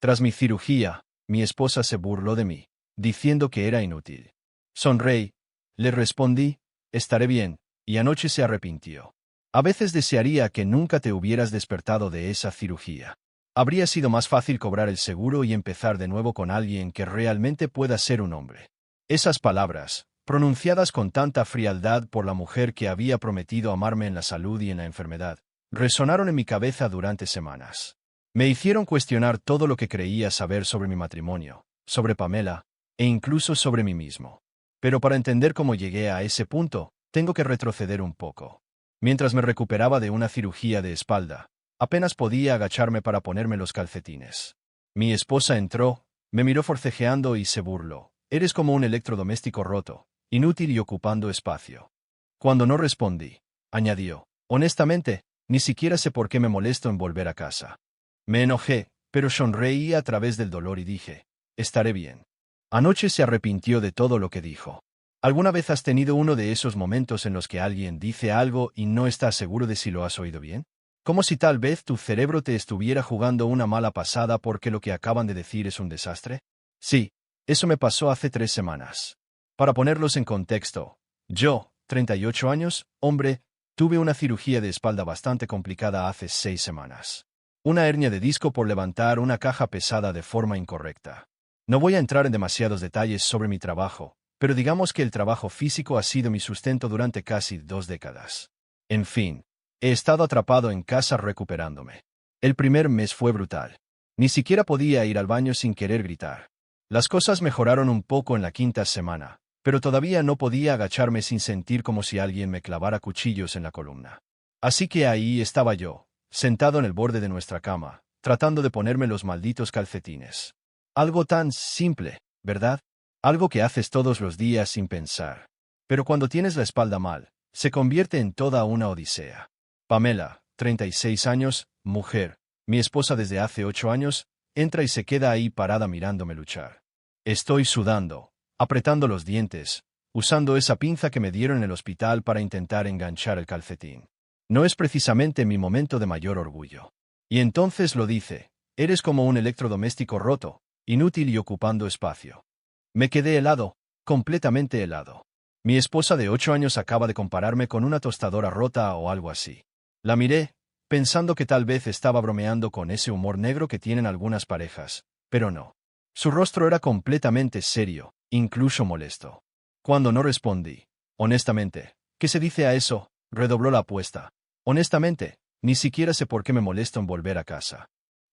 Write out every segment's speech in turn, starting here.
Tras mi cirugía, mi esposa se burló de mí, diciendo que era inútil. Sonreí, le respondí, estaré bien, y anoche se arrepintió. A veces desearía que nunca te hubieras despertado de esa cirugía. Habría sido más fácil cobrar el seguro y empezar de nuevo con alguien que realmente pueda ser un hombre. Esas palabras, pronunciadas con tanta frialdad por la mujer que había prometido amarme en la salud y en la enfermedad, resonaron en mi cabeza durante semanas. Me hicieron cuestionar todo lo que creía saber sobre mi matrimonio, sobre Pamela, e incluso sobre mí mismo. Pero para entender cómo llegué a ese punto, tengo que retroceder un poco. Mientras me recuperaba de una cirugía de espalda, apenas podía agacharme para ponerme los calcetines. Mi esposa entró, me miró forcejeando y se burló. Eres como un electrodoméstico roto, inútil y ocupando espacio. Cuando no respondí, añadió, honestamente, ni siquiera sé por qué me molesto en volver a casa. Me enojé, pero sonreí a través del dolor y dije, estaré bien. Anoche se arrepintió de todo lo que dijo. ¿Alguna vez has tenido uno de esos momentos en los que alguien dice algo y no estás seguro de si lo has oído bien? Como si tal vez tu cerebro te estuviera jugando una mala pasada porque lo que acaban de decir es un desastre. Sí, eso me pasó hace 3 semanas. Para ponerlos en contexto, yo, 38 años, hombre, tuve una cirugía de espalda bastante complicada hace 6 semanas. Una hernia de disco por levantar una caja pesada de forma incorrecta. No voy a entrar en demasiados detalles sobre mi trabajo, pero digamos que el trabajo físico ha sido mi sustento durante casi 2 décadas. En fin, he estado atrapado en casa recuperándome. El primer mes fue brutal. Ni siquiera podía ir al baño sin querer gritar. Las cosas mejoraron un poco en la 5ª semana, pero todavía no podía agacharme sin sentir como si alguien me clavara cuchillos en la columna. Así que ahí estaba yo, sentado en el borde de nuestra cama, tratando de ponerme los malditos calcetines. Algo tan simple, ¿verdad? Algo que haces todos los días sin pensar. Pero cuando tienes la espalda mal, se convierte en toda una odisea. Pamela, 36 años, mujer, mi esposa desde hace 8 años, entra y se queda ahí parada mirándome luchar. Estoy sudando, apretando los dientes, usando esa pinza que me dieron en el hospital para intentar enganchar el calcetín. No es precisamente mi momento de mayor orgullo. Y entonces lo dice, eres como un electrodoméstico roto, inútil y ocupando espacio. Me quedé helado, completamente helado. Mi esposa de 8 años acaba de compararme con una tostadora rota o algo así. La miré, pensando que tal vez estaba bromeando con ese humor negro que tienen algunas parejas, pero no. Su rostro era completamente serio, incluso molesto. Cuando no respondí, honestamente, ¿qué se dice a eso?, redobló la apuesta. Honestamente, ni siquiera sé por qué me molesto en volver a casa.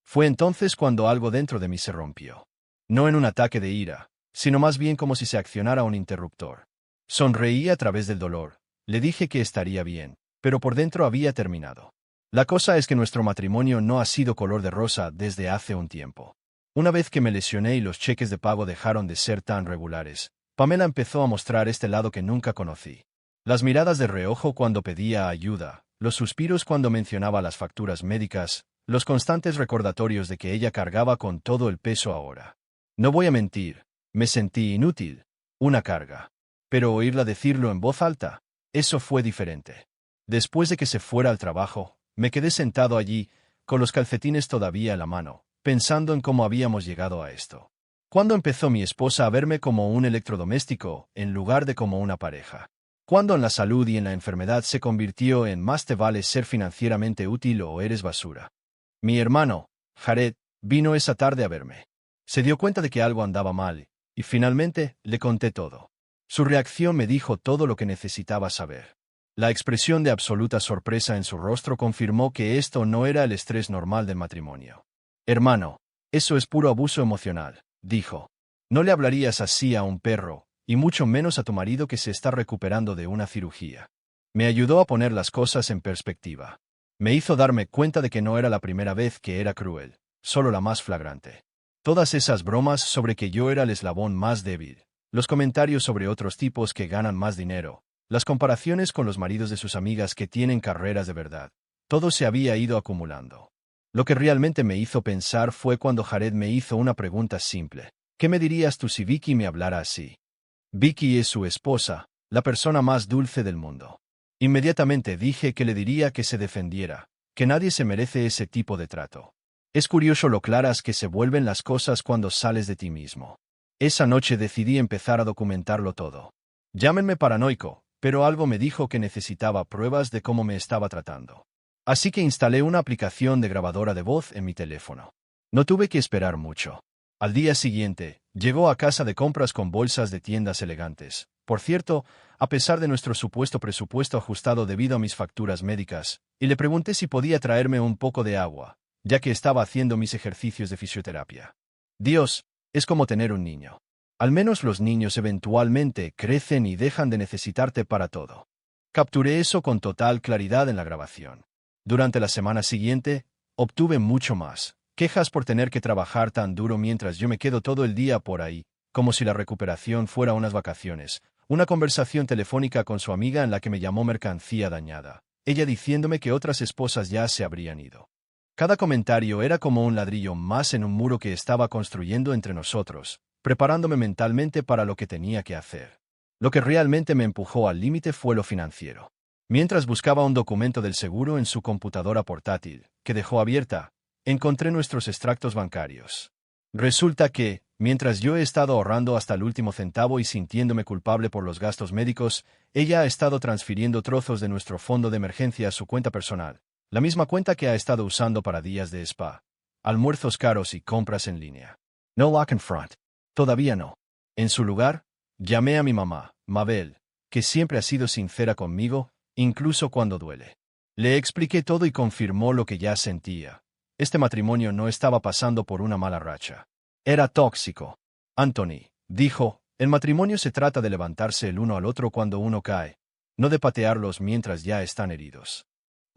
Fue entonces cuando algo dentro de mí se rompió. No en un ataque de ira, sino más bien como si se accionara un interruptor. Sonreí a través del dolor. Le dije que estaría bien, pero por dentro había terminado. La cosa es que nuestro matrimonio no ha sido color de rosa desde hace un tiempo. Una vez que me lesioné y los cheques de pago dejaron de ser tan regulares, Pamela empezó a mostrar este lado que nunca conocí. Las miradas de reojo cuando pedía ayuda, los suspiros cuando mencionaba las facturas médicas, los constantes recordatorios de que ella cargaba con todo el peso ahora. No voy a mentir, me sentí inútil, una carga. Pero oírla decirlo en voz alta, eso fue diferente. Después de que se fuera al trabajo, me quedé sentado allí, con los calcetines todavía en la mano, pensando en cómo habíamos llegado a esto. ¿Cuándo empezó mi esposa a verme como un electrodoméstico, en lugar de como una pareja? ¿Cuándo en la salud y en la enfermedad se convirtió en más te vale ser financieramente útil o eres basura? Mi hermano, Jared, vino esa tarde a verme. Se dio cuenta de que algo andaba mal, y finalmente le conté todo. Su reacción me dijo todo lo que necesitaba saber. La expresión de absoluta sorpresa en su rostro confirmó que esto no era el estrés normal del matrimonio. Hermano, eso es puro abuso emocional, dijo. No le hablarías así a un perro, y mucho menos a tu marido que se está recuperando de una cirugía. Me ayudó a poner las cosas en perspectiva. Me hizo darme cuenta de que no era la primera vez que era cruel, solo la más flagrante. Todas esas bromas sobre que yo era el eslabón más débil, los comentarios sobre otros tipos que ganan más dinero, las comparaciones con los maridos de sus amigas que tienen carreras de verdad, todo se había ido acumulando. Lo que realmente me hizo pensar fue cuando Jared me hizo una pregunta simple. ¿Qué me dirías tú si Vicky me hablara así? Vicky es su esposa, la persona más dulce del mundo. Inmediatamente dije que le diría que se defendiera, que nadie se merece ese tipo de trato. Es curioso lo claras que se vuelven las cosas cuando sales de ti mismo. Esa noche decidí empezar a documentarlo todo. Llámenme paranoico, pero algo me dijo que necesitaba pruebas de cómo me estaba tratando. Así que instalé una aplicación de grabadora de voz en mi teléfono. No tuve que esperar mucho. Al día siguiente, llegó a casa de compras con bolsas de tiendas elegantes. Por cierto, a pesar de nuestro supuesto presupuesto ajustado debido a mis facturas médicas, y le pregunté si podía traerme un poco de agua, ya que estaba haciendo mis ejercicios de fisioterapia. Dios, es como tener un niño. Al menos los niños eventualmente crecen y dejan de necesitarte para todo. Capturé eso con total claridad en la grabación. Durante la semana siguiente, obtuve mucho más. Quejas por tener que trabajar tan duro mientras yo me quedo todo el día por ahí, como si la recuperación fuera unas vacaciones. Una conversación telefónica con su amiga en la que me llamó mercancía dañada, ella diciéndome que otras esposas ya se habrían ido. Cada comentario era como un ladrillo más en un muro que estaba construyendo entre nosotros, preparándome mentalmente para lo que tenía que hacer. Lo que realmente me empujó al límite fue lo financiero. Mientras buscaba un documento del seguro en su computadora portátil, que dejó abierta, encontré nuestros extractos bancarios. Resulta que, mientras yo he estado ahorrando hasta el último centavo y sintiéndome culpable por los gastos médicos, ella ha estado transfiriendo trozos de nuestro fondo de emergencia a su cuenta personal, la misma cuenta que ha estado usando para días de spa, almuerzos caros y compras en línea. No lock and front. Todavía no. En su lugar, llamé a mi mamá, Mabel, que siempre ha sido sincera conmigo, incluso cuando duele. Le expliqué todo y confirmó lo que ya sentía. Este matrimonio no estaba pasando por una mala racha. Era tóxico. Anthony, dijo, el matrimonio se trata de levantarse el uno al otro cuando uno cae, no de patearlos mientras ya están heridos.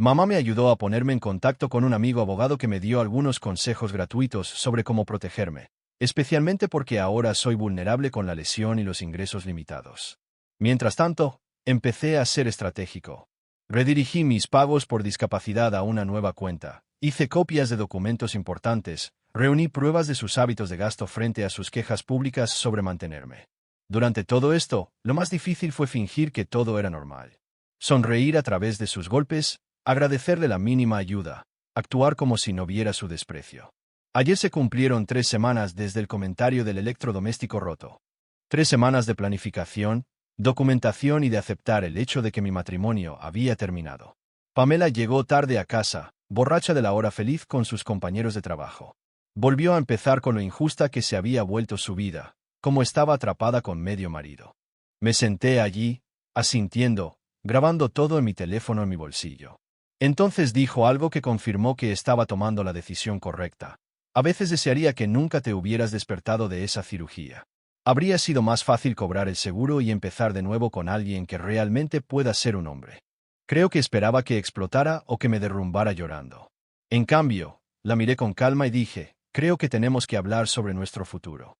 Mamá me ayudó a ponerme en contacto con un amigo abogado que me dio algunos consejos gratuitos sobre cómo protegerme, especialmente porque ahora soy vulnerable con la lesión y los ingresos limitados. Mientras tanto, empecé a ser estratégico. Redirigí mis pagos por discapacidad a una nueva cuenta, hice copias de documentos importantes, reuní pruebas de sus hábitos de gasto frente a sus quejas públicas sobre mantenerme. Durante todo esto, lo más difícil fue fingir que todo era normal. Sonreír a través de sus golpes, agradecerle la mínima ayuda, actuar como si no viera su desprecio. Ayer se cumplieron 3 semanas desde el comentario del electrodoméstico roto. 3 semanas de planificación, documentación y de aceptar el hecho de que mi matrimonio había terminado. Pamela llegó tarde a casa, borracha de la hora feliz con sus compañeros de trabajo. Volvió a empezar con lo injusta que se había vuelto su vida, como estaba atrapada con medio marido. Me senté allí, asintiendo, grabando todo en mi teléfono en mi bolsillo. Entonces dijo algo que confirmó que estaba tomando la decisión correcta. A veces desearía que nunca te hubieras despertado de esa cirugía. Habría sido más fácil cobrar el seguro y empezar de nuevo con alguien que realmente pueda ser un hombre. Creo que esperaba que explotara o que me derrumbara llorando. En cambio, la miré con calma y dije, creo que tenemos que hablar sobre nuestro futuro.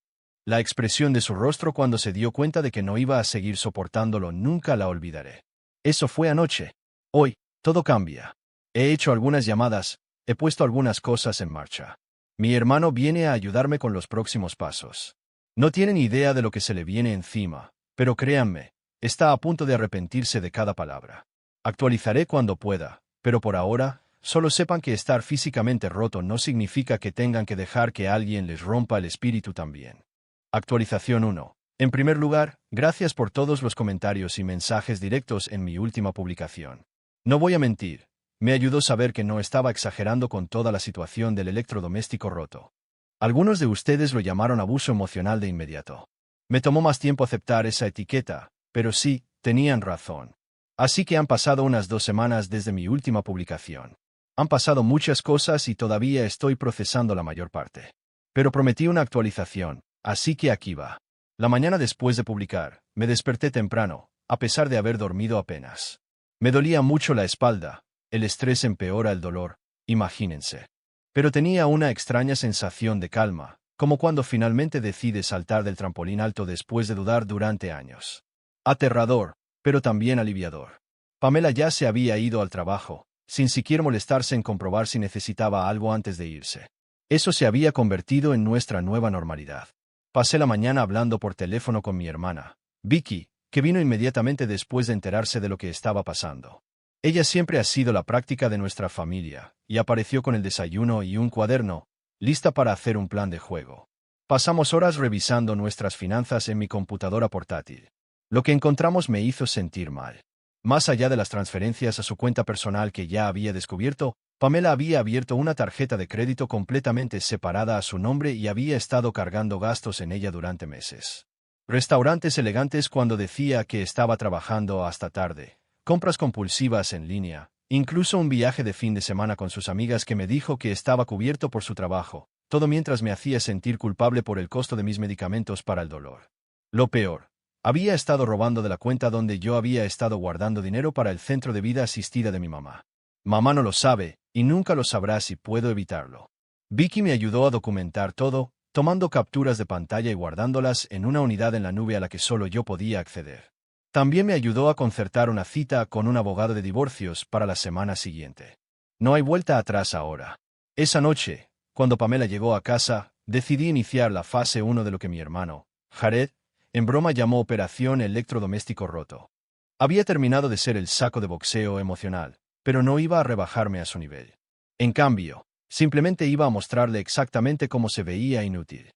La expresión de su rostro cuando se dio cuenta de que no iba a seguir soportándolo nunca la olvidaré. Eso fue anoche. Hoy, todo cambia. He hecho algunas llamadas, he puesto algunas cosas en marcha. Mi hermano viene a ayudarme con los próximos pasos. No tienen idea de lo que se le viene encima, pero créanme, está a punto de arrepentirse de cada palabra. Actualizaré cuando pueda, pero por ahora, solo sepan que estar físicamente roto no significa que tengan que dejar que alguien les rompa el espíritu también. Actualización 1. En primer lugar, gracias por todos los comentarios y mensajes directos en mi última publicación. No voy a mentir, me ayudó saber que no estaba exagerando con toda la situación del electrodoméstico roto. Algunos de ustedes lo llamaron abuso emocional de inmediato. Me tomó más tiempo aceptar esa etiqueta, pero sí, tenían razón. Así que han pasado unas 2 semanas desde mi última publicación. Han pasado muchas cosas y todavía estoy procesando la mayor parte. Pero prometí una actualización, así que aquí va. La mañana después de publicar, me desperté temprano, a pesar de haber dormido apenas. Me dolía mucho la espalda, el estrés empeora el dolor, imagínense. Pero tenía una extraña sensación de calma, como cuando finalmente decides saltar del trampolín alto después de dudar durante años. Aterrador, pero también aliviador. Pamela ya se había ido al trabajo, sin siquiera molestarse en comprobar si necesitaba algo antes de irse. Eso se había convertido en nuestra nueva normalidad. Pasé la mañana hablando por teléfono con mi hermana, Vicky, que vino inmediatamente después de enterarse de lo que estaba pasando. Ella siempre ha sido la práctica de nuestra familia, y apareció con el desayuno y un cuaderno, lista para hacer un plan de juego. Pasamos horas revisando nuestras finanzas en mi computadora portátil. Lo que encontramos me hizo sentir mal. Más allá de las transferencias a su cuenta personal que ya había descubierto, Pamela había abierto una tarjeta de crédito completamente separada a su nombre y había estado cargando gastos en ella durante meses. Restaurantes elegantes cuando decía que estaba trabajando hasta tarde, compras compulsivas en línea, incluso un viaje de fin de semana con sus amigas que me dijo que estaba cubierto por su trabajo, todo mientras me hacía sentir culpable por el costo de mis medicamentos para el dolor. Lo peor, había estado robando de la cuenta donde yo había estado guardando dinero para el centro de vida asistida de mi mamá. Mamá no lo sabe, y nunca lo sabrá si puedo evitarlo. Vicky me ayudó a documentar todo, tomando capturas de pantalla y guardándolas en una unidad en la nube a la que solo yo podía acceder. También me ayudó a concertar una cita con un abogado de divorcios para la semana siguiente. No hay vuelta atrás ahora. Esa noche, cuando Pamela llegó a casa, decidí iniciar la fase 1 de lo que mi hermano, Jared, en broma llamó Operación Electrodoméstico Roto. Había terminado de ser el saco de boxeo emocional, pero no iba a rebajarme a su nivel. En cambio, simplemente iba a mostrarle exactamente cómo se veía inútil.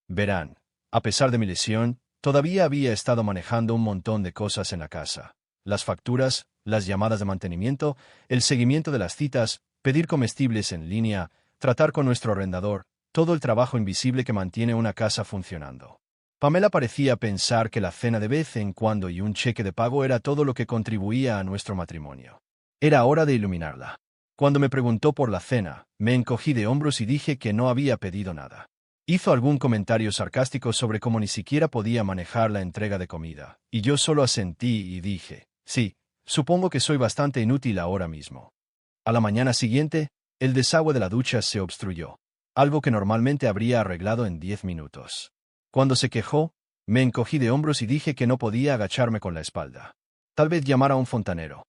Verán, a pesar de mi lesión, todavía había estado manejando un montón de cosas en la casa. Las facturas, las llamadas de mantenimiento, el seguimiento de las citas, pedir comestibles en línea, tratar con nuestro arrendador, todo el trabajo invisible que mantiene una casa funcionando. Pamela parecía pensar que la cena de vez en cuando y un cheque de pago era todo lo que contribuía a nuestro matrimonio. Era hora de iluminarla. Cuando me preguntó por la cena, me encogí de hombros y dije que no había pedido nada. Hizo algún comentario sarcástico sobre cómo ni siquiera podía manejar la entrega de comida, y yo solo asentí y dije, sí, supongo que soy bastante inútil ahora mismo. A la mañana siguiente, el desagüe de la ducha se obstruyó, algo que normalmente habría arreglado en 10 minutos. Cuando se quejó, me encogí de hombros y dije que no podía agacharme con la espalda. Tal vez llamara a un fontanero.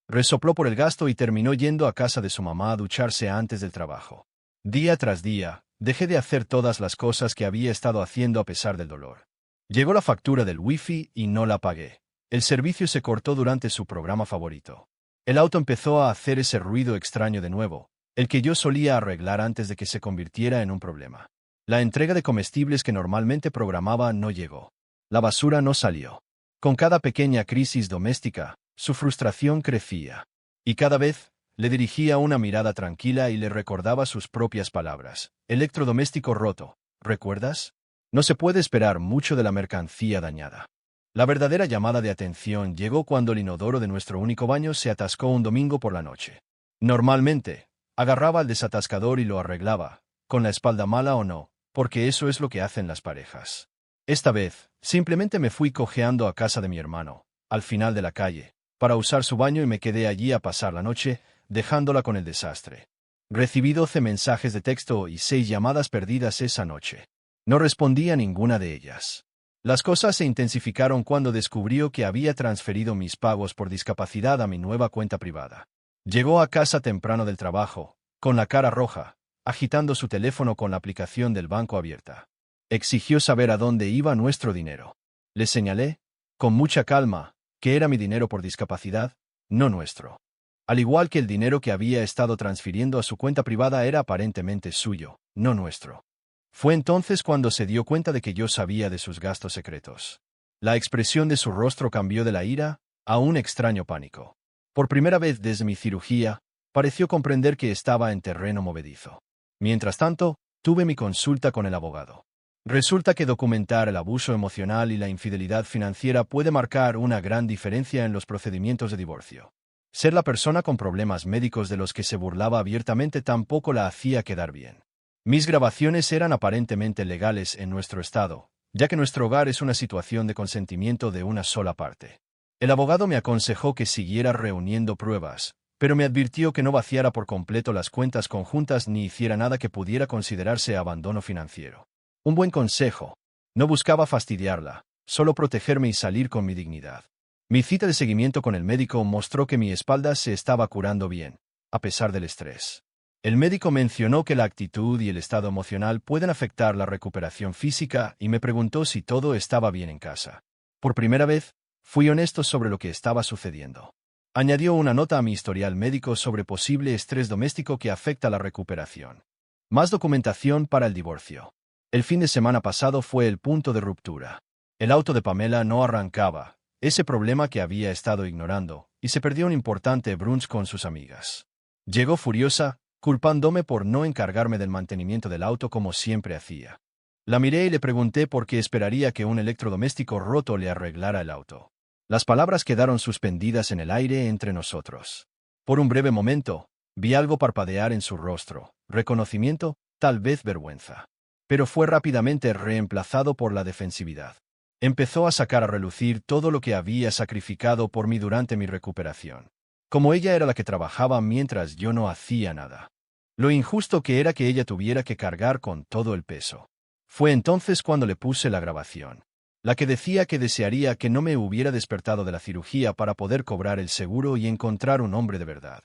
Resopló por el gasto y terminó yendo a casa de su mamá a ducharse antes del trabajo. Día tras día, dejé de hacer todas las cosas que había estado haciendo a pesar del dolor. Llegó la factura del wifi y no la pagué. El servicio se cortó durante su programa favorito. El auto empezó a hacer ese ruido extraño de nuevo, el que yo solía arreglar antes de que se convirtiera en un problema. La entrega de comestibles que normalmente programaba no llegó. La basura no salió. Con cada pequeña crisis doméstica, su frustración crecía. Y cada vez, le dirigía una mirada tranquila y le recordaba sus propias palabras. Electrodoméstico roto, ¿recuerdas? No se puede esperar mucho de la mercancía dañada. La verdadera llamada de atención llegó cuando el inodoro de nuestro único baño se atascó un domingo por la noche. Normalmente, agarraba al desatascador y lo arreglaba, con la espalda mala o no, porque eso es lo que hacen las parejas. Esta vez, simplemente me fui cojeando a casa de mi hermano, al final de la calle, para usar su baño y me quedé allí a pasar la noche, dejándola con el desastre. Recibí 12 mensajes de texto y 6 llamadas perdidas esa noche. No respondí a ninguna de ellas. Las cosas se intensificaron cuando descubrió que había transferido mis pagos por discapacidad a mi nueva cuenta privada. Llegó a casa temprano del trabajo, con la cara roja, agitando su teléfono con la aplicación del banco abierta. Exigió saber a dónde iba nuestro dinero. Le señalé, con mucha calma, que era mi dinero por discapacidad, no nuestro. Al igual que el dinero que había estado transfiriendo a su cuenta privada era aparentemente suyo, no nuestro. Fue entonces cuando se dio cuenta de que yo sabía de sus gastos secretos. La expresión de su rostro cambió de la ira a un extraño pánico. Por primera vez desde mi cirugía, pareció comprender que estaba en terreno movedizo. Mientras tanto, tuve mi consulta con el abogado. Resulta que documentar el abuso emocional y la infidelidad financiera puede marcar una gran diferencia en los procedimientos de divorcio. Ser la persona con problemas médicos de los que se burlaba abiertamente tampoco la hacía quedar bien. Mis grabaciones eran aparentemente legales en nuestro estado, ya que nuestro hogar es una situación de consentimiento de una sola parte. El abogado me aconsejó que siguiera reuniendo pruebas, pero me advirtió que no vaciara por completo las cuentas conjuntas ni hiciera nada que pudiera considerarse abandono financiero. Un buen consejo. No buscaba fastidiarla, solo protegerme y salir con mi dignidad. Mi cita de seguimiento con el médico mostró que mi espalda se estaba curando bien, a pesar del estrés. El médico mencionó que la actitud y el estado emocional pueden afectar la recuperación física y me preguntó si todo estaba bien en casa. Por primera vez, fui honesto sobre lo que estaba sucediendo. Añadió una nota a mi historial médico sobre posible estrés doméstico que afecta la recuperación. Más documentación para el divorcio. El fin de semana pasado fue el punto de ruptura. El auto de Pamela no arrancaba, ese problema que había estado ignorando, y se perdió un importante brunch con sus amigas. Llegó furiosa, culpándome por no encargarme del mantenimiento del auto como siempre hacía. La miré y le pregunté por qué esperaría que un electrodoméstico roto le arreglara el auto. Las palabras quedaron suspendidas en el aire entre nosotros. Por un breve momento, vi algo parpadear en su rostro, reconocimiento, tal vez vergüenza. Pero fue rápidamente reemplazado por la defensividad. Empezó a sacar a relucir todo lo que había sacrificado por mí durante mi recuperación. Como ella era la que trabajaba mientras yo no hacía nada. Lo injusto que era que ella tuviera que cargar con todo el peso. Fue entonces cuando le puse la grabación. La que decía que desearía que no me hubiera despertado de la cirugía para poder cobrar el seguro y encontrar un hombre de verdad.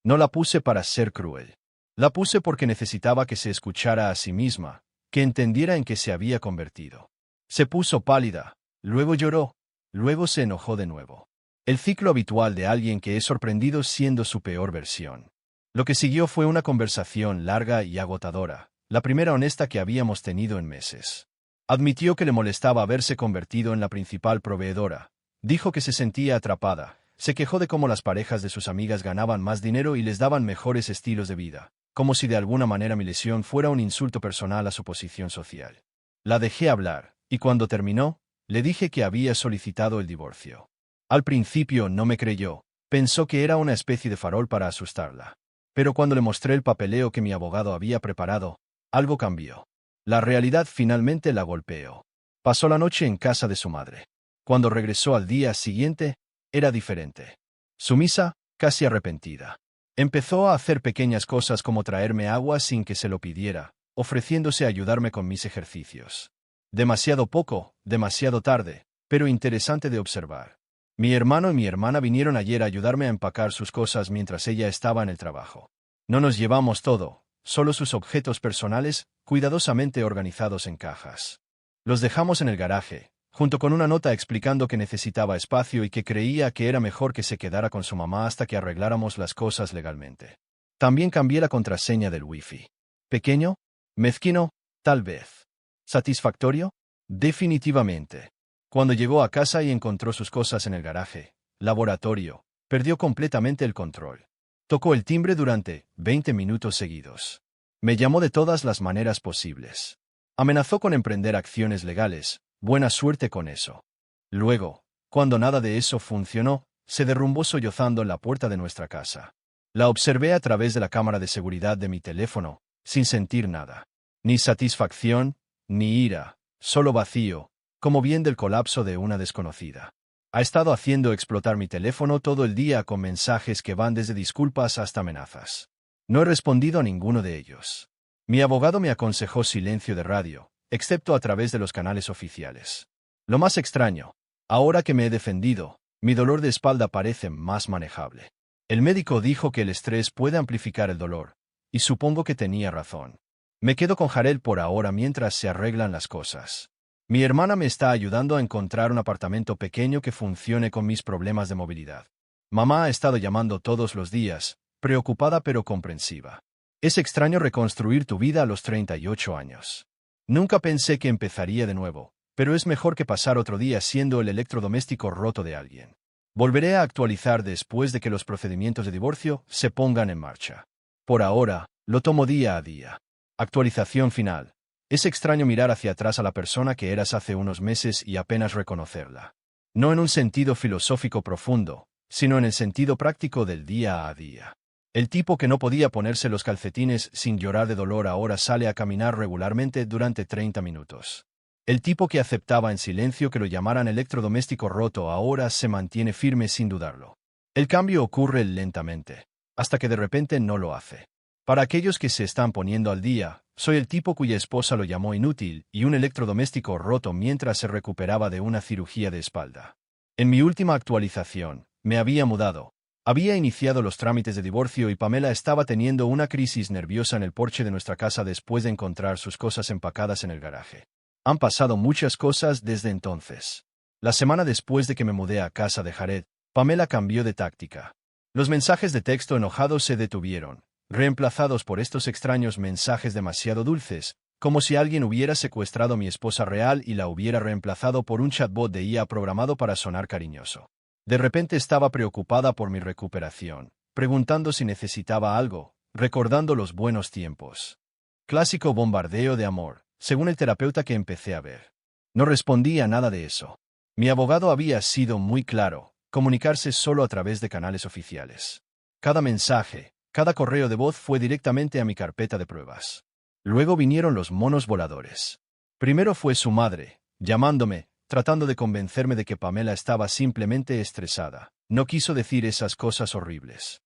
No la puse para ser cruel. La puse porque necesitaba que se escuchara a sí misma, que entendiera en qué se había convertido. Se puso pálida, luego lloró, luego se enojó de nuevo. El ciclo habitual de alguien que es sorprendido siendo su peor versión. Lo que siguió fue una conversación larga y agotadora, la primera honesta que habíamos tenido en meses. Admitió que le molestaba haberse convertido en la principal proveedora. Dijo que se sentía atrapada. Se quejó de cómo las parejas de sus amigas ganaban más dinero y les daban mejores estilos de vida, como si de alguna manera mi lesión fuera un insulto personal a su posición social. La dejé hablar, y cuando terminó, le dije que había solicitado el divorcio. Al principio no me creyó, pensó que era una especie de farol para asustarla. Pero cuando le mostré el papeleo que mi abogado había preparado, algo cambió. La realidad finalmente la golpeó. Pasó la noche en casa de su madre. Cuando regresó al día siguiente, era diferente. Sumisa, casi arrepentida. Empezó a hacer pequeñas cosas como traerme agua sin que se lo pidiera, ofreciéndose a ayudarme con mis ejercicios. Demasiado poco, demasiado tarde, pero interesante de observar. Mi hermano y mi hermana vinieron ayer a ayudarme a empacar sus cosas mientras ella estaba en el trabajo. No nos llevamos todo, solo sus objetos personales, cuidadosamente organizados en cajas. Los dejamos en el garaje, junto con una nota explicando que necesitaba espacio y que creía que era mejor que se quedara con su mamá hasta que arregláramos las cosas legalmente. También cambié la contraseña del Wi-Fi. ¿Pequeño? ¿Mezquino? Tal vez. ¿Satisfactorio? Definitivamente. Cuando llegó a casa y encontró sus cosas en el garaje, laboratorio, perdió completamente el control. Tocó el timbre durante 20 minutos seguidos. Me llamó de todas las maneras posibles. Amenazó con emprender acciones legales, buena suerte con eso. Luego, cuando nada de eso funcionó, se derrumbó sollozando en la puerta de nuestra casa. La observé a través de la cámara de seguridad de mi teléfono, sin sentir nada. Ni satisfacción, ni ira, solo vacío, como bien del colapso de una desconocida. Ha estado haciendo explotar mi teléfono todo el día con mensajes que van desde disculpas hasta amenazas. No he respondido a ninguno de ellos. Mi abogado me aconsejó silencio de radio, excepto a través de los canales oficiales. Lo más extraño, ahora que me he defendido, mi dolor de espalda parece más manejable. El médico dijo que el estrés puede amplificar el dolor, y supongo que tenía razón. Me quedo con Jarel por ahora mientras se arreglan las cosas. Mi hermana me está ayudando a encontrar un apartamento pequeño que funcione con mis problemas de movilidad. Mamá ha estado llamando todos los días, preocupada pero comprensiva. Es extraño reconstruir tu vida a los 38 años. Nunca pensé que empezaría de nuevo, pero es mejor que pasar otro día siendo el electrodoméstico roto de alguien. Volveré a actualizar después de que los procedimientos de divorcio se pongan en marcha. Por ahora, lo tomo día a día. Actualización final. Es extraño mirar hacia atrás a la persona que eras hace unos meses y apenas reconocerla. No en un sentido filosófico profundo, sino en el sentido práctico del día a día. El tipo que no podía ponerse los calcetines sin llorar de dolor ahora sale a caminar regularmente durante 30 minutos. El tipo que aceptaba en silencio que lo llamaran electrodoméstico roto ahora se mantiene firme sin dudarlo. El cambio ocurre lentamente, hasta que de repente no lo hace. Para aquellos que se están poniendo al día, soy el tipo cuya esposa lo llamó inútil y un electrodoméstico roto mientras se recuperaba de una cirugía de espalda. En mi última actualización, me había mudado. Había iniciado los trámites de divorcio y Pamela estaba teniendo una crisis nerviosa en el porche de nuestra casa después de encontrar sus cosas empacadas en el garaje. Han pasado muchas cosas desde entonces. La semana después de que me mudé a casa de Jared, Pamela cambió de táctica. Los mensajes de texto enojados se detuvieron, reemplazados por estos extraños mensajes demasiado dulces, como si alguien hubiera secuestrado a mi esposa real y la hubiera reemplazado por un chatbot de IA programado para sonar cariñoso. De repente estaba preocupada por mi recuperación, preguntando si necesitaba algo, recordando los buenos tiempos. Clásico bombardeo de amor, según el terapeuta que empecé a ver. No respondí a nada de eso. Mi abogado había sido muy claro: comunicarse solo a través de canales oficiales. Cada mensaje, cada correo de voz fue directamente a mi carpeta de pruebas. Luego vinieron los monos voladores. Primero fue su madre, llamándome, tratando de convencerme de que Pamela estaba simplemente estresada. No quiso decir esas cosas horribles.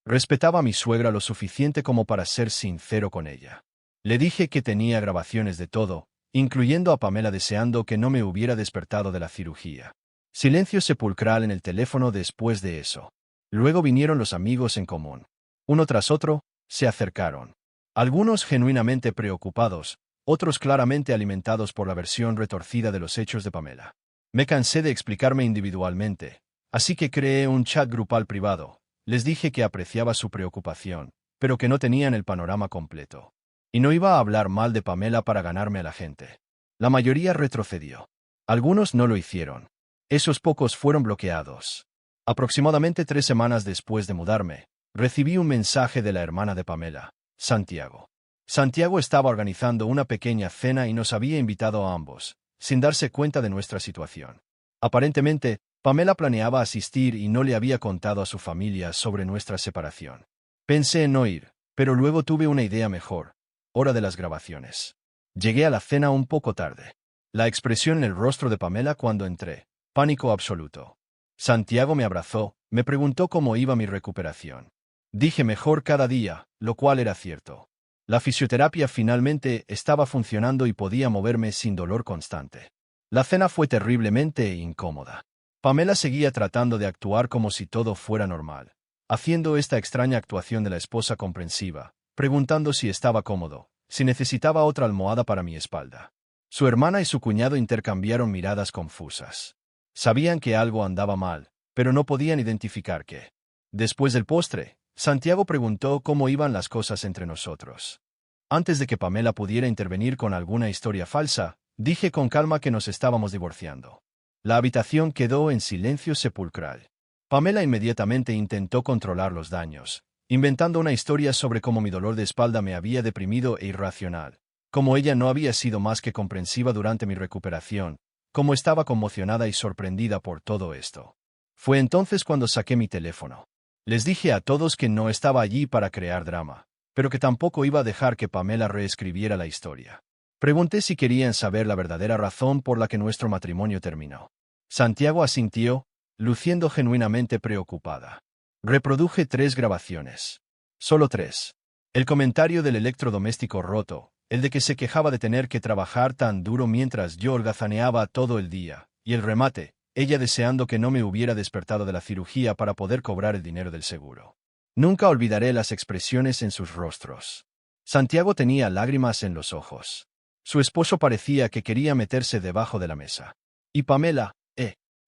Respetaba a mi suegra lo suficiente como para ser sincero con ella. Le dije que tenía grabaciones de todo, incluyendo a Pamela deseando que no me hubiera despertado de la cirugía. Silencio sepulcral en el teléfono después de eso. Luego vinieron los amigos en común. Uno tras otro, se acercaron. Algunos genuinamente preocupados, otros claramente alimentados por la versión retorcida de los hechos de Pamela. Me cansé de explicarme individualmente, así que creé un chat grupal privado. Les dije que apreciaba su preocupación, pero que no tenían el panorama completo. Y no iba a hablar mal de Pamela para ganarme a la gente. La mayoría retrocedió. Algunos no lo hicieron. Esos pocos fueron bloqueados. Aproximadamente 3 semanas después de mudarme, recibí un mensaje de la hermana de Pamela, Santiago. Santiago estaba organizando una pequeña cena y nos había invitado a ambos, sin darse cuenta de nuestra situación. Aparentemente, Pamela planeaba asistir y no le había contado a su familia sobre nuestra separación. Pensé en no ir, pero luego tuve una idea mejor. Hora de las grabaciones. Llegué a la cena un poco tarde. La expresión en el rostro de Pamela cuando entré: pánico absoluto. Santiago me abrazó, me preguntó cómo iba mi recuperación. Dije mejor cada día, lo cual era cierto. La fisioterapia finalmente estaba funcionando y podía moverme sin dolor constante. La cena fue terriblemente incómoda. Pamela seguía tratando de actuar como si todo fuera normal, haciendo esta extraña actuación de la esposa comprensiva, preguntando si estaba cómodo, si necesitaba otra almohada para mi espalda. Su hermana y su cuñado intercambiaron miradas confusas. Sabían que algo andaba mal, pero no podían identificar qué. Después del postre, Santiago preguntó cómo iban las cosas entre nosotros. Antes de que Pamela pudiera intervenir con alguna historia falsa, dije con calma que nos estábamos divorciando. La habitación quedó en silencio sepulcral. Pamela inmediatamente intentó controlar los daños, inventando una historia sobre cómo mi dolor de espalda me había deprimido e irracional, cómo ella no había sido más que comprensiva durante mi recuperación, cómo estaba conmocionada y sorprendida por todo esto. Fue entonces cuando saqué mi teléfono. Les dije a todos que no estaba allí para crear drama, pero que tampoco iba a dejar que Pamela reescribiera la historia. Pregunté si querían saber la verdadera razón por la que nuestro matrimonio terminó. Santiago asintió, luciendo genuinamente preocupada. Reproduje 3 grabaciones. Solo 3. El comentario del electrodoméstico roto, el de que se quejaba de tener que trabajar tan duro mientras yo holgazaneaba todo el día, y el remate: ella deseando que no me hubiera despertado de la cirugía para poder cobrar el dinero del seguro. Nunca olvidaré las expresiones en sus rostros. Santiago tenía lágrimas en los ojos. Su esposo parecía que quería meterse debajo de la mesa. Y Pamela,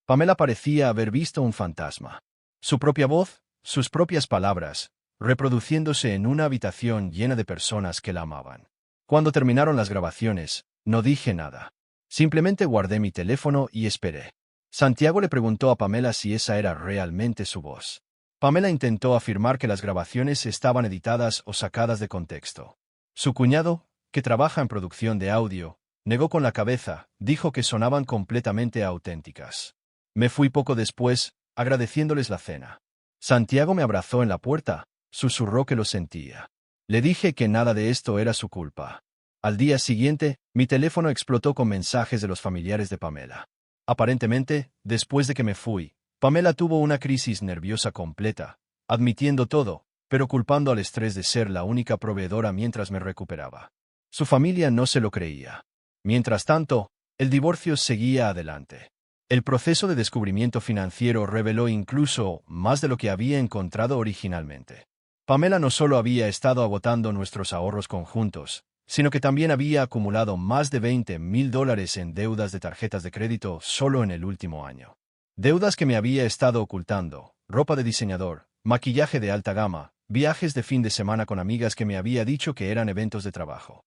Pamela parecía haber visto un fantasma. Su propia voz, sus propias palabras, reproduciéndose en una habitación llena de personas que la amaban. Cuando terminaron las grabaciones, no dije nada. Simplemente guardé mi teléfono y esperé. Santiago le preguntó a Pamela si esa era realmente su voz. Pamela intentó afirmar que las grabaciones estaban editadas o sacadas de contexto. Su cuñado, que trabaja en producción de audio, negó con la cabeza, dijo que sonaban completamente auténticas. Me fui poco después, agradeciéndoles la cena. Santiago me abrazó en la puerta, susurró que lo sentía. Le dije que nada de esto era su culpa. Al día siguiente, mi teléfono explotó con mensajes de los familiares de Pamela. Aparentemente, después de que me fui, Pamela tuvo una crisis nerviosa completa, admitiendo todo, pero culpando al estrés de ser la única proveedora mientras me recuperaba. Su familia no se lo creía. Mientras tanto, el divorcio seguía adelante. El proceso de descubrimiento financiero reveló incluso más de lo que había encontrado originalmente. Pamela no solo había estado agotando nuestros ahorros conjuntos, sino que también había acumulado más de $20,000 en deudas de tarjetas de crédito solo en el último año. Deudas que me había estado ocultando: ropa de diseñador, maquillaje de alta gama, viajes de fin de semana con amigas que me había dicho que eran eventos de trabajo.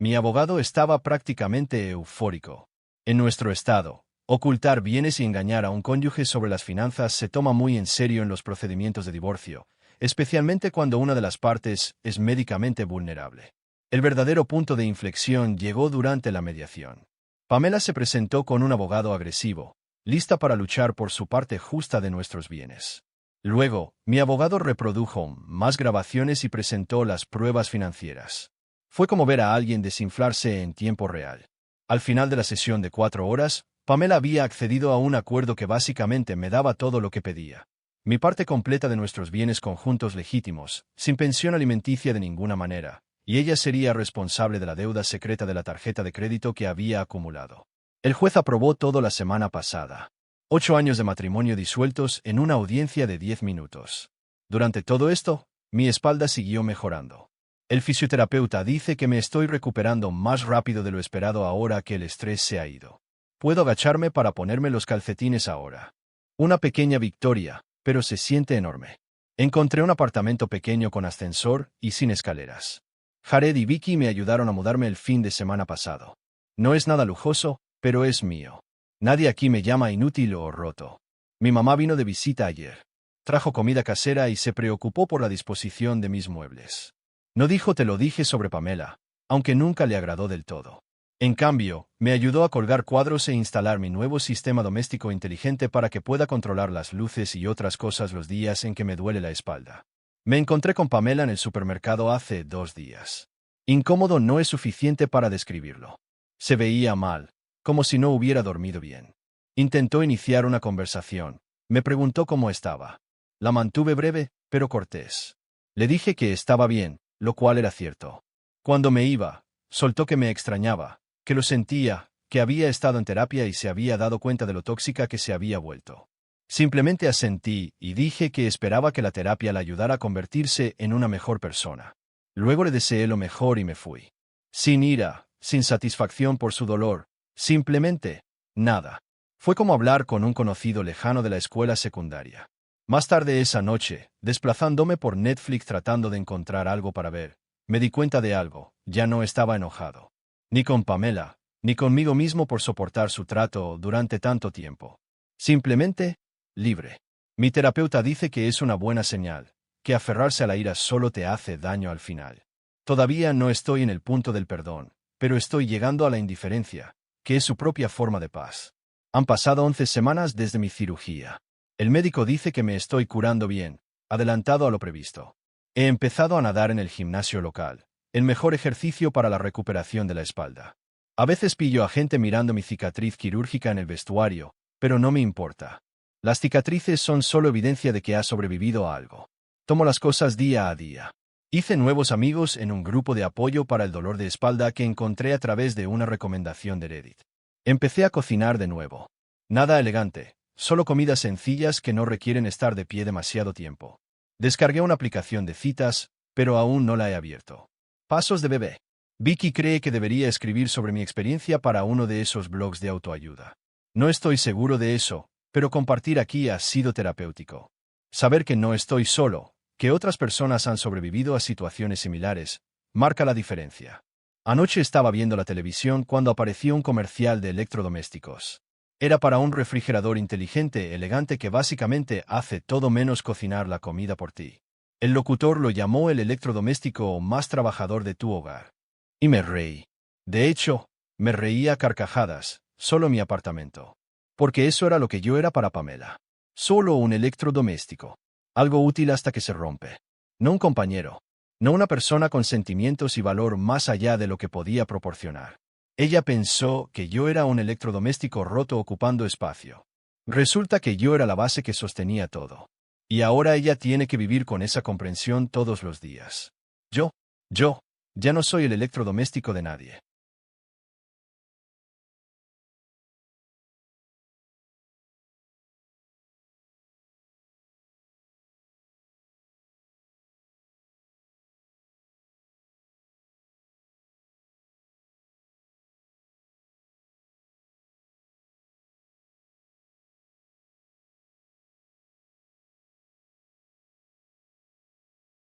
Mi abogado estaba prácticamente eufórico. En nuestro estado, ocultar bienes y engañar a un cónyuge sobre las finanzas se toma muy en serio en los procedimientos de divorcio, especialmente cuando una de las partes es médicamente vulnerable. El verdadero punto de inflexión llegó durante la mediación. Pamela se presentó con un abogado agresivo, lista para luchar por su parte justa de nuestros bienes. Luego, mi abogado reprodujo más grabaciones y presentó las pruebas financieras. Fue como ver a alguien desinflarse en tiempo real. Al final de la sesión de 4 horas, Pamela había accedido a un acuerdo que básicamente me daba todo lo que pedía. Mi parte completa de nuestros bienes conjuntos legítimos, sin pensión alimenticia de ninguna manera, y ella sería responsable de la deuda secreta de la tarjeta de crédito que había acumulado. El juez aprobó todo la semana pasada. 8 años de matrimonio disueltos en una audiencia de 10 minutos. Durante todo esto, mi espalda siguió mejorando. El fisioterapeuta dice que me estoy recuperando más rápido de lo esperado ahora que el estrés se ha ido. Puedo agacharme para ponerme los calcetines ahora. Una pequeña victoria, pero se siente enorme. Encontré un apartamento pequeño con ascensor y sin escaleras. Jared y Vicky me ayudaron a mudarme el fin de semana pasado. No es nada lujoso, pero es mío. Nadie aquí me llama inútil o roto. Mi mamá vino de visita ayer. Trajo comida casera y se preocupó por la disposición de mis muebles. No dijo te lo dije sobre Pamela, aunque nunca le agradó del todo. En cambio, me ayudó a colgar cuadros e instalar mi nuevo sistema doméstico inteligente para que pueda controlar las luces y otras cosas los días en que me duele la espalda. Me encontré con Pamela en el supermercado hace 2 días. Incómodo no es suficiente para describirlo. Se veía mal, como si no hubiera dormido bien. Intentó iniciar una conversación. Me preguntó cómo estaba. La mantuve breve, pero cortés. Le dije que estaba bien, lo cual era cierto. Cuando me iba, soltó que me extrañaba, que lo sentía, que había estado en terapia y se había dado cuenta de lo tóxica que se había vuelto. Simplemente asentí y dije que esperaba que la terapia la ayudara a convertirse en una mejor persona. Luego le deseé lo mejor y me fui. Sin ira, sin satisfacción por su dolor, simplemente, nada. Fue como hablar con un conocido lejano de la escuela secundaria. Más tarde esa noche, desplazándome por Netflix tratando de encontrar algo para ver, me di cuenta de algo, ya no estaba enojado. Ni con Pamela, ni conmigo mismo por soportar su trato durante tanto tiempo. Simplemente, libre. Mi terapeuta dice que es una buena señal, que aferrarse a la ira solo te hace daño al final. Todavía no estoy en el punto del perdón, pero estoy llegando a la indiferencia, que es su propia forma de paz. Han pasado 11 semanas desde mi cirugía. El médico dice que me estoy curando bien, adelantado a lo previsto. He empezado a nadar en el gimnasio local, el mejor ejercicio para la recuperación de la espalda. A veces pillo a gente mirando mi cicatriz quirúrgica en el vestuario, pero no me importa. Las cicatrices son solo evidencia de que has sobrevivido a algo. Tomo las cosas día a día. Hice nuevos amigos en un grupo de apoyo para el dolor de espalda que encontré a través de una recomendación de Reddit. Empecé a cocinar de nuevo. Nada elegante, solo comidas sencillas que no requieren estar de pie demasiado tiempo. Descargué una aplicación de citas, pero aún no la he abierto. Pasos de bebé. Vicky cree que debería escribir sobre mi experiencia para uno de esos blogs de autoayuda. No estoy seguro de eso, pero compartir aquí ha sido terapéutico. Saber que no estoy solo, que otras personas han sobrevivido a situaciones similares, marca la diferencia. Anoche estaba viendo la televisión cuando apareció un comercial de electrodomésticos. Era para un refrigerador inteligente elegante que básicamente hace todo menos cocinar la comida por ti. El locutor lo llamó el electrodoméstico más trabajador de tu hogar. Y me reí. De hecho, me reía a carcajadas, solo mi apartamento. Porque eso era lo que yo era para Pamela. Solo un electrodoméstico. Algo útil hasta que se rompe. No un compañero. No una persona con sentimientos y valor más allá de lo que podía proporcionar. Ella pensó que yo era un electrodoméstico roto ocupando espacio. Resulta que yo era la base que sostenía todo. Y ahora ella tiene que vivir con esa comprensión todos los días. Yo, ya no soy el electrodoméstico de nadie.